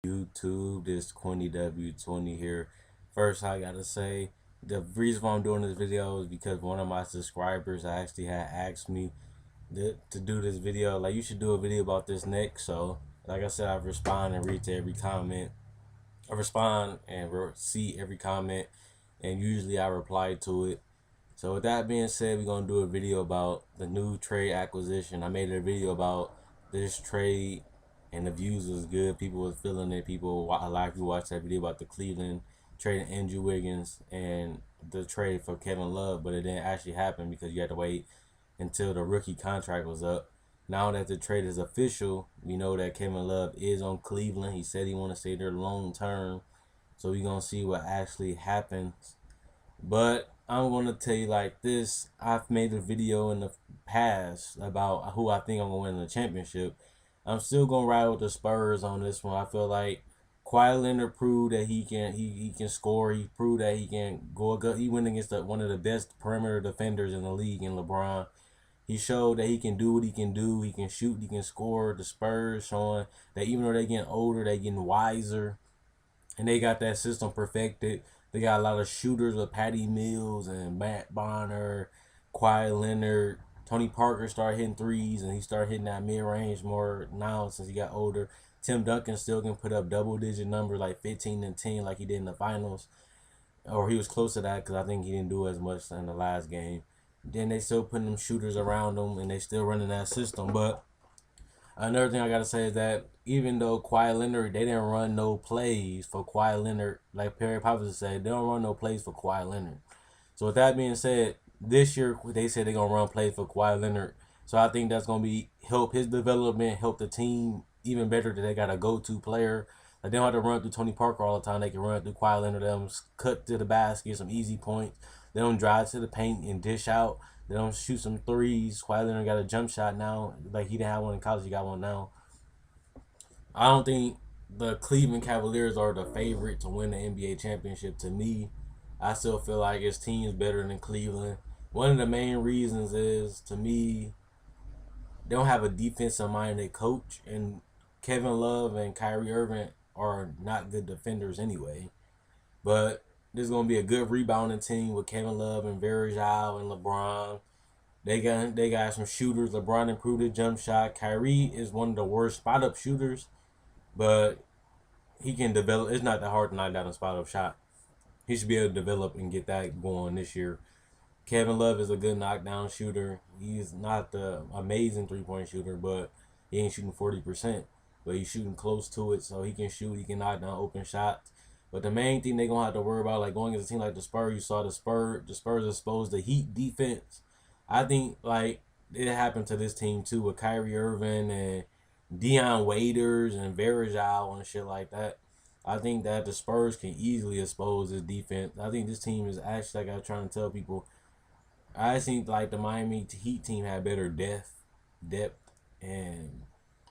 YouTube, this Quinny W20 here. First, I gotta say, the reason why I'm doing this video is because one of my subscribers actually had asked me to do this video. Like, you should do a video about this next. So, like I said, I respond and read to every comment. I respond and see every comment, and usually I reply to it. So, with that being said, we're gonna do a video about the new trade acquisition. I made a video about this trade and the views was good. People was feeling it. A lot of people watched that video about the Cleveland trading Andrew Wiggins and the trade for Kevin Love, but it didn't actually happen because you had to wait until the rookie contract was up. Now that the trade is official, we know that Kevin Love is on Cleveland. He said he want to stay there long term, so we're gonna see what actually happens. But I'm gonna tell you like this: I've made a video in the past about who I think I'm gonna win the championship. I'm still gonna ride with the Spurs on this one. I feel like Kawhi Leonard proved that he can score. He proved that he can go. He went against one of the best perimeter defenders in the league in LeBron. He showed that he can do what he can do. He can shoot. He can score. The Spurs showing that even though they're getting older, they're getting wiser, and they got that system perfected. They got a lot of shooters with Patty Mills and Matt Bonner, Kawhi Leonard. Tony Parker started hitting threes, and he started hitting that mid-range more now since he got older. Tim Duncan still can put up double-digit numbers like 15 and 10 like he did in the finals. Or he was close to that because I think he didn't do as much in the last game. Then they still putting them shooters around them, and they still running that system. But another thing I gotta say is that even though Kawhi Leonard, they didn't run no plays for Kawhi Leonard, like Perry Poppins said, they don't run no plays for Kawhi Leonard. So with that being said, this year they said they're gonna run plays for Kawhi Leonard. So I think that's gonna be help his development, help the team even better that they got a go-to player. Like they don't have to run through Tony Parker all the time. They can run through Kawhi Leonard. They don't cut to the basket, some easy points. They don't drive to the paint and dish out. They don't shoot some threes. Kawhi Leonard got a jump shot now. Like he didn't have one in college, he got one now. I don't think the Cleveland Cavaliers are the favorite to win the NBA championship. To me, I still feel like his team is better than Cleveland. One of the main reasons is, to me, they don't have a defensive-minded coach, and Kevin Love and Kyrie Irving are not good defenders anyway. But this is gonna be a good rebounding team with Kevin Love and Varejao and LeBron. They got some shooters. LeBron improved his jump shot. Kyrie is one of the worst spot up shooters, but he can develop. It's not that hard to knock down a spot up shot. He should be able to develop and get that going this year. Kevin Love is a good knockdown shooter. He's not the amazing 3-point shooter, but he ain't shooting 40%. But he's shooting close to it, so he can shoot. He can knock down open shots. But the main thing they're gonna have to worry about, like going against a team like the Spurs, you saw the Spurs exposed the Heat defense. I think like it happened to this team too with Kyrie Irving and Dion Waiters and Varejao and shit like that. I think that the Spurs can easily expose this defense. I think this team is actually, like I was trying to tell people, I think like the Miami Heat team had better depth, and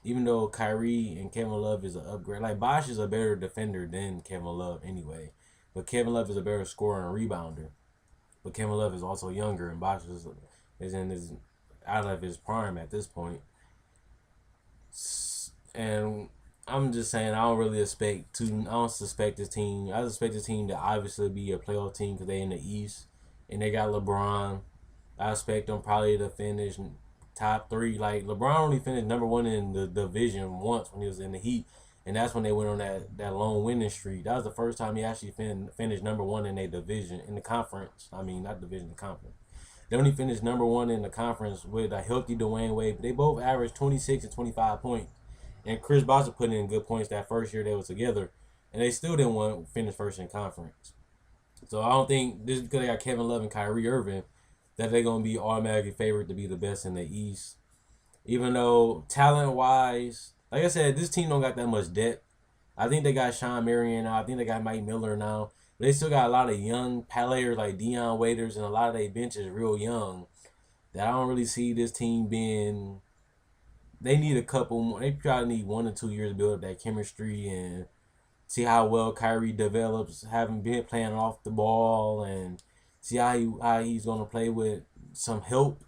even though Kyrie and Kevin Love is an upgrade, like Bosh is a better defender than Kevin Love anyway, but Kevin Love is a better scorer and rebounder. But Kevin Love is also younger, and Bosh is in his out of his prime at this point. And I'm just saying, I don't really expect to. I don't suspect this team. I expect this team to obviously be a playoff team because they in the East and they got LeBron. I expect them probably to finish top three. Like LeBron only finished number one in the division once when he was in the Heat, and that's when they went on that long winning streak. That was the first time he actually finished number one in a division in the conference. I mean, not division, the conference. They only finished number one in the conference with a healthy Dwayne Wade. But they both averaged 26 and 25 points, and Chris Bosser put in good points that first year they were together, and they still didn't want to finish first in conference. So I don't think this because they got Kevin Love and Kyrie Irving that they're gonna be automatically favored to be the best in the East. Even though talent wise, like I said, this team don't got that much depth. I think they got Sean Marion now. I think they got Mike Miller now. But they still got a lot of young players like Dion Waiters, and a lot of their bench is real young. That I don't really see this team being. They need a couple more. They probably need 1 or 2 years to build up that chemistry and see how well Kyrie develops, having been playing off the ball, and see how he's gonna play with some help,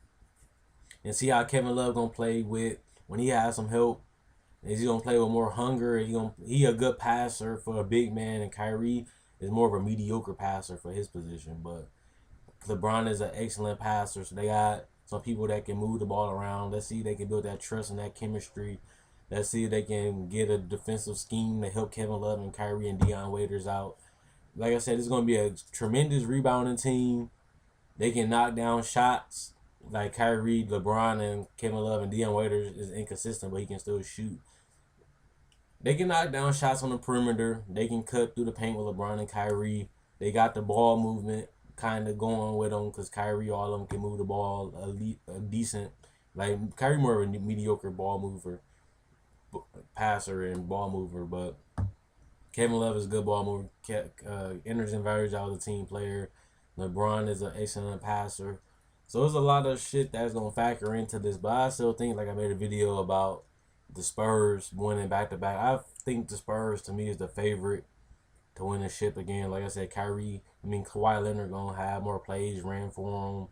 and see how Kevin Love gonna play with when he has some help. Is he gonna play with more hunger? He a good passer for a big man, and Kyrie is more of a mediocre passer for his position. But LeBron is an excellent passer, so they got some people that can move the ball around. Let's see if they can build that trust and that chemistry. Let's see if they can get a defensive scheme to help Kevin Love and Kyrie and Deion Waiters out. Like I said, it's going to be a tremendous rebounding team. They can knock down shots. Like Kyrie, LeBron, and Kevin Love and Deion Waiters is inconsistent, but he can still shoot. They can knock down shots on the perimeter. They can cut through the paint with LeBron and Kyrie. They got the ball movement kind of going with them because Kyrie, all of them can move the ball a decent. Like Kyrie more of a mediocre ball mover, passer and ball mover, but Kevin Love is a good ball mover. Enters and varies out of the team player. LeBron is an excellent passer. So there's a lot of shit that's gonna factor into this, but I still think, like I made a video about the Spurs winning back to back. I think the Spurs to me is the favorite to win the ship again. Like I said, Kawhi Leonard gonna have more plays ran for him.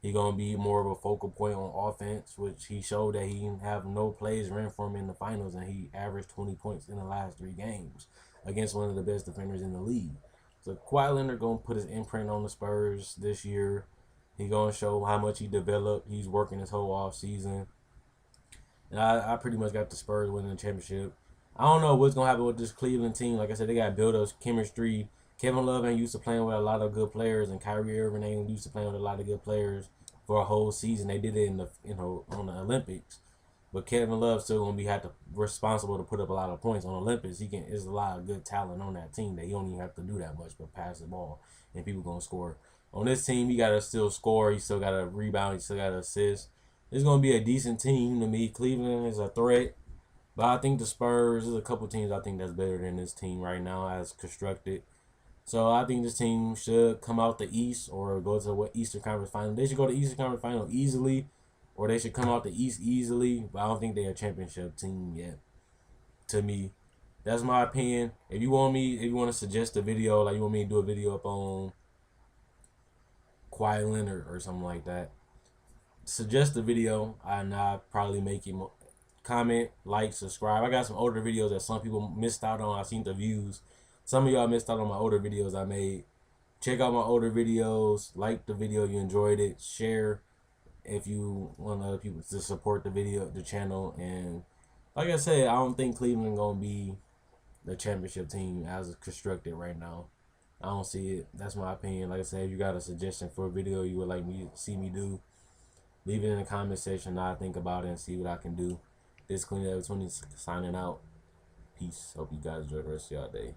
He gonna be more of a focal point on offense, which he showed that he can have no plays ran for him in the finals, and he averaged 20 points in the last 3 games against one of the best defenders in the league. So Kawhi Leonard gonna put his imprint on the Spurs this year. He gonna show how much he developed. He's working his whole off season, and I pretty much got the Spurs winning the championship. I don't know what's gonna happen with this Cleveland team. Like I said, they got build up chemistry. Kevin Love ain't used to playing with a lot of good players, and Kyrie Irving ain't used to playing with a lot of good players for a whole season. They did it in the on the Olympics, but Kevin Love still gonna be responsible to put up a lot of points on Olympics. There's a lot of good talent on that team that he don't even have to do that much but pass the ball, and people gonna score. On this team, he gotta still score. He still gotta rebound. He still gotta assist. It's gonna be a decent team to me. Cleveland is a threat. But I think the Spurs, there's a couple teams I think that's better than this team right now as constructed. So I think this team should come out the East or go to the Eastern Conference Final. They should go to Eastern Conference Final easily, or they should come out the East easily. But I don't think they're a championship team yet. To me, that's my opinion. If you want to suggest a video, like you want me to do a video up on Kawhi Leonard or something like that, suggest a video, and I'll probably make it. Comment, like, subscribe. I got some older videos that some people missed out on. I seen the views. Some of y'all missed out on my older videos I made. Check out my older videos. Like the video, you enjoyed it. Share if you want other people to support the channel. And like I said, I don't think Cleveland gonna be the championship team as constructed right now. I don't see it. That's my opinion. Like I said, if you got a suggestion for a video you would like me to see me do, leave it in the comment section. I'll think about it and see what I can do. This Clean Level 20 signing out. Peace. Hope you guys enjoy the rest of y'all day.